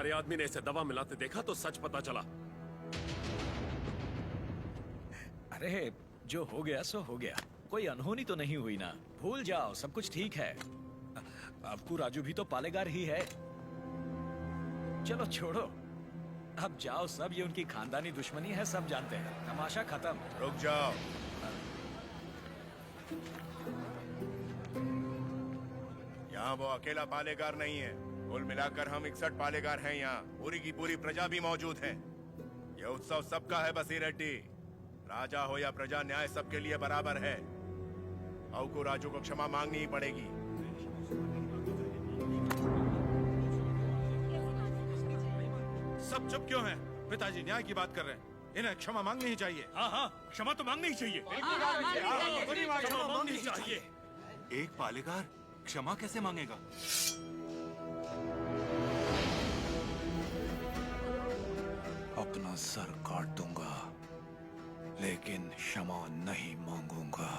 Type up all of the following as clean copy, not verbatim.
तुम्हारे आदमी ने इसे दवा मिलाते देखा तो सच पता चला। अरे जो हो गया सो हो गया, कोई अनहोनी तो नहीं हुई ना। भूल जाओ, सब कुछ ठीक है। आपको राजू भी तो पालेगार ही है। चलो छोड़ो, अब जाओ सब, ये उनकी खानदानी दुश्मनी है, सब जानते हैं। तमाशा खत्म। रुक जाओ। यहाँ वो अकेला पालेगार नहीं है, कुल मिलाकर हम 61 पालेगार हैं यहाँ। पूरी की पूरी प्रजा भी मौजूद है। यह उत्सव सबका है बसी रेड्डी। राजा हो या प्रजा, न्याय सबके लिए बराबर है। औ को राजू को क्षमा मांगनी ही पड़ेगी। सब चुप क्यों हैं? पिताजी न्याय की बात कर रहे हैं, इन्हें क्षमा मांगनी ही चाहिए। हाँ हाँ, क्षमा तो मांगनी ही चाहिए। क्षमा मांगनी ही चाहिए। एक पालेगार क्षमा कैसे मांगेगा? अपना सर काट दूंगा, लेकिन क्षमा नहीं मांगूंगा।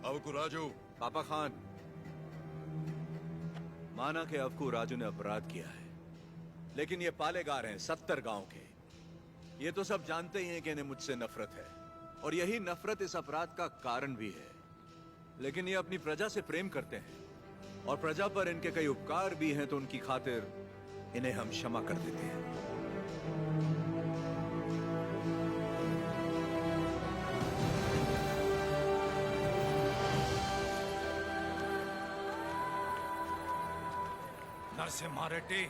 अवकू राजू। पापा खान, माना कि अवकू राजू ने अपराध किया है, लेकिन ये पालेगार हैं 70 गांव के। ये तो सब जानते ही हैं कि इन्हें मुझसे नफरत है, और यही नफरत इस अपराध का कारण भी है। लेकिन ये अपनी प्रजा से प्रेम करते हैं, और प्रजा पर इनके कई उपकार भी हैं, तो उनकी खातिर इन्हें हम क्षमा कर देते हैं। नरसिम्हा रेड्डी,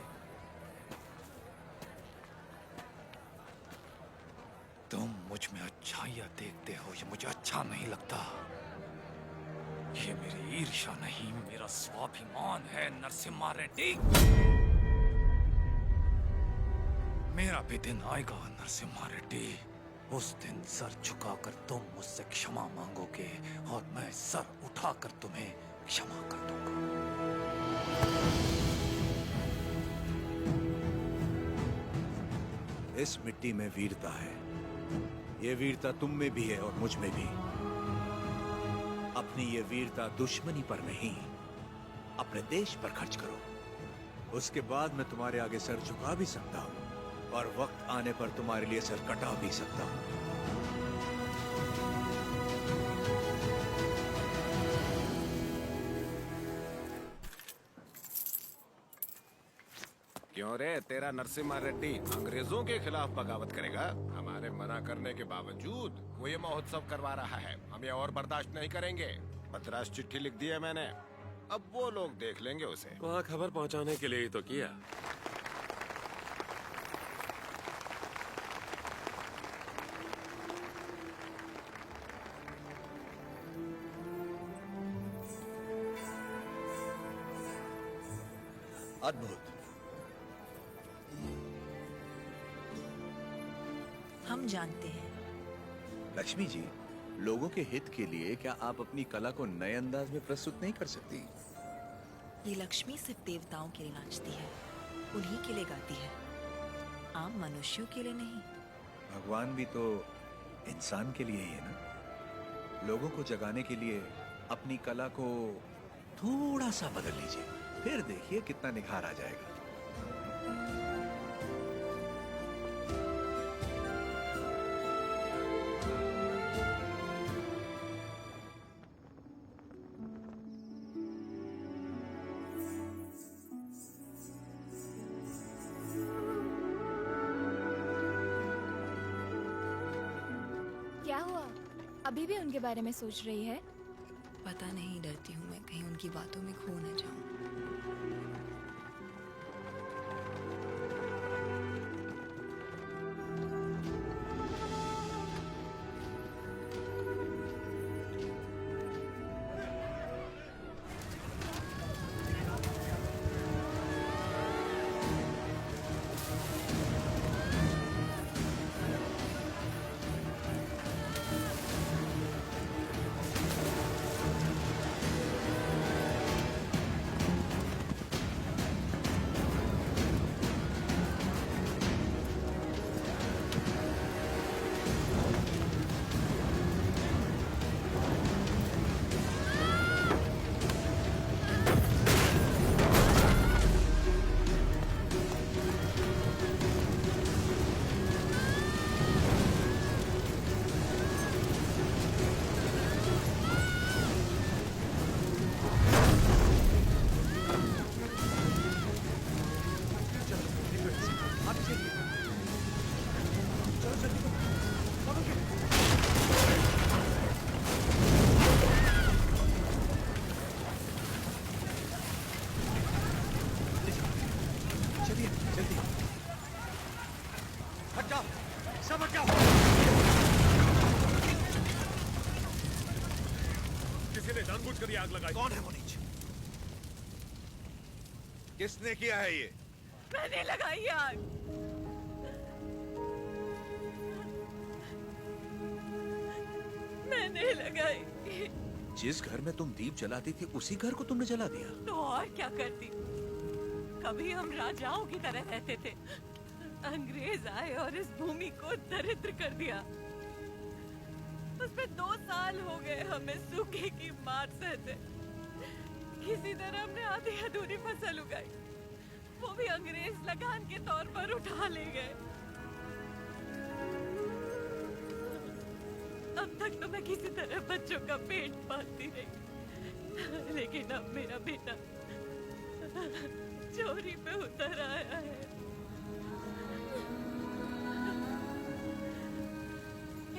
तुम मुझ में अच्छाइयां देखते हो, ये मुझे अच्छा नहीं लगता। ये मेरी ईर्ष्या नहीं, मेरा स्वाभिमान है नरसिम्हा रेड्डी। मेरा भी दिन आएगा नरसिम्हा रेड्डी। उस दिन सर झुकाकर तुम मुझसे क्षमा मांगोगे, और मैं सर उठाकर तुम्हें क्षमा कर दूंगा। इस मिट्टी में वीरता है। ये वीरता तुम में भी है और मुझ में भी। अपनी ये वीरता दुश्मनी पर नहीं, अपने देश पर खर्च करो। उसके बाद मैं तुम्हारे आगे सर झुका भी सकता हूं, और वक्त आने पर तुम्हारे लिए सर कटा भी सकता हूं। क्यों रे, तेरा नरसिम्हा रेड्डी अंग्रेजों के खिलाफ बगावत करेगा? हमारे मना करने के बावजूद वो ये महोत्सव करवा रहा है। हम ये और बर्दाश्त नहीं करेंगे। मद्रास चिट्ठी लिख दी है मैंने, अब वो लोग देख लेंगे उसे। वहाँ खबर पहुँचाने के लिए ही तो किया। अद्भुत। हम जानते हैं। लक्ष्मी जी, लोगों के हित के लिए क्या आप अपनी कला को नए अंदाज में प्रस्तुत नहीं कर सकती? ये लक्ष्मी सिर्फ देवताओं के लिए नाचती है, उन्हीं के लिए गाती है, आम मनुष्यों के लिए नहीं। भगवान भी तो इंसान के लिए ही है ना। लोगों को जगाने के लिए अपनी कला को थोड़ा सा बदल लीजिए, फिर देखिए कितना निखार आ जाएगा। क्या हुआ? अभी भी उनके बारे में सोच रही है? पता नहीं, डरती हूँ मैं कहीं उनकी बातों में खो न जाऊं। जाओ, सब हट जाओ। किसी ने जानबूझकर ये आग लगाई। कौन है वो नीच? किसने किया है ये? मैंने लगाई आग। मैंने लगाई। जिस घर में तुम दीप जलाती थी उसी घर को तुमने जला दिया? तो और क्या करती? कभी हम राजाओं की तरह रहते थे, अंग्रेज आए और इस भूमि को दरिद्र कर दिया। उसमें 2 साल हो गए हमें सूखे की मार सहते। किसी तरह हमने आधी अधूरी फसल उगाई, वो भी अंग्रेज लगान के तौर पर उठा ले गए। अब तक तो मैं किसी तरह बच्चों का पेट पालती रही, लेकिन अब मेरा बेटा चोरी पे उतर आया है।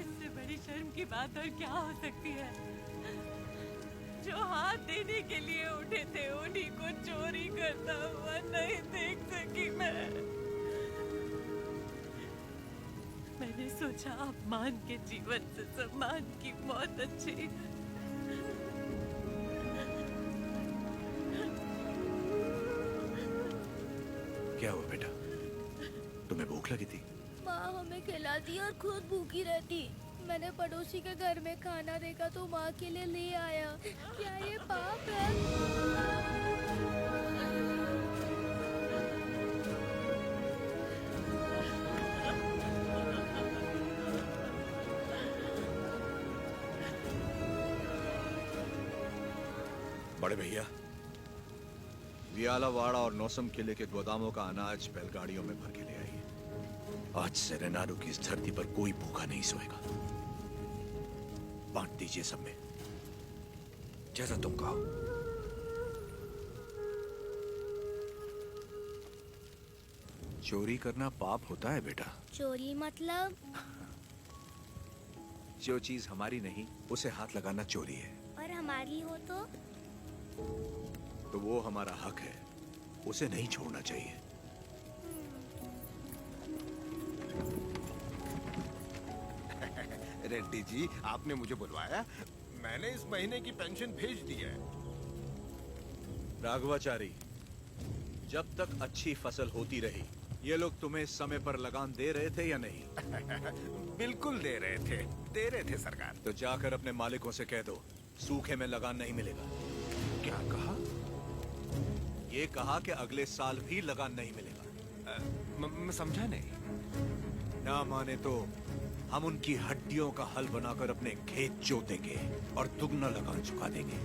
इससे बड़ी शर्म की बात और क्या हो सकती है? जो हाथ देने के लिए उठे थे उन्हीं को चोरी करता हुआ नहीं देख सकी मैं। मैंने सोचा अपमान के जीवन से सम्मान की मौत अच्छी। क्या हुआ बेटा? तुम्हें भूख लगी थी? माँ हमें खिलाती और खुद भूखी रहती। मैंने पड़ोसी के घर में खाना देखा तो माँ के लिए ले आया। क्या ये पाप है? बड़े भैया, वियालावाड़ा और नौसम किले के गोदामों का अनाज बैलगाड़ियों में भर के ले आइए। आज से रेनाडू की इस धरती पर कोई भूखा नहीं सोएगा। बांट दीजिए सब में, जैसा तुम कहो। चोरी करना पाप होता है बेटा। चोरी मतलब? जो चीज हमारी नहीं उसे हाथ लगाना चोरी है। और हमारी हो तो वो हमारा हक है, उसे नहीं छोड़ना चाहिए। रेड्डी जी, आपने मुझे बुलवाया? मैंने इस महीने की पेंशन भेज दी है। राघवाचारी, जब तक अच्छी फसल होती रही, ये लोग तुम्हें समय पर लगान दे रहे थे या नहीं? बिल्कुल दे रहे थे सरकार। तो जाकर अपने मालिकों से कह दो, सूखे में लगान नहीं मिलेगा। क्या कहा? ये कहा कि अगले साल भी लगान नहीं मिलेगा। मैं समझा नहीं। ना माने तो हम उनकी हड्डियों का हल बनाकर अपने खेत जोतेंगे और दुगना लगान चुका देंगे।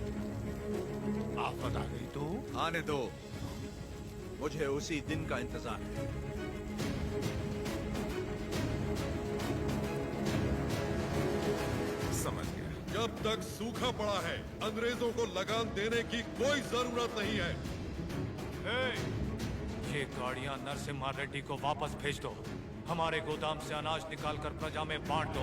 आफत आ गई तो? आने दो, मुझे उसी दिन का इंतजार है। समझ गया। जब तक सूखा पड़ा है अंग्रेजों को लगान देने की कोई जरूरत नहीं है। ये गाड़ियां नरसिम्हा रेड्डी को वापस भेज दो। हमारे गोदाम से अनाज निकालकर प्रजा में बांट दो।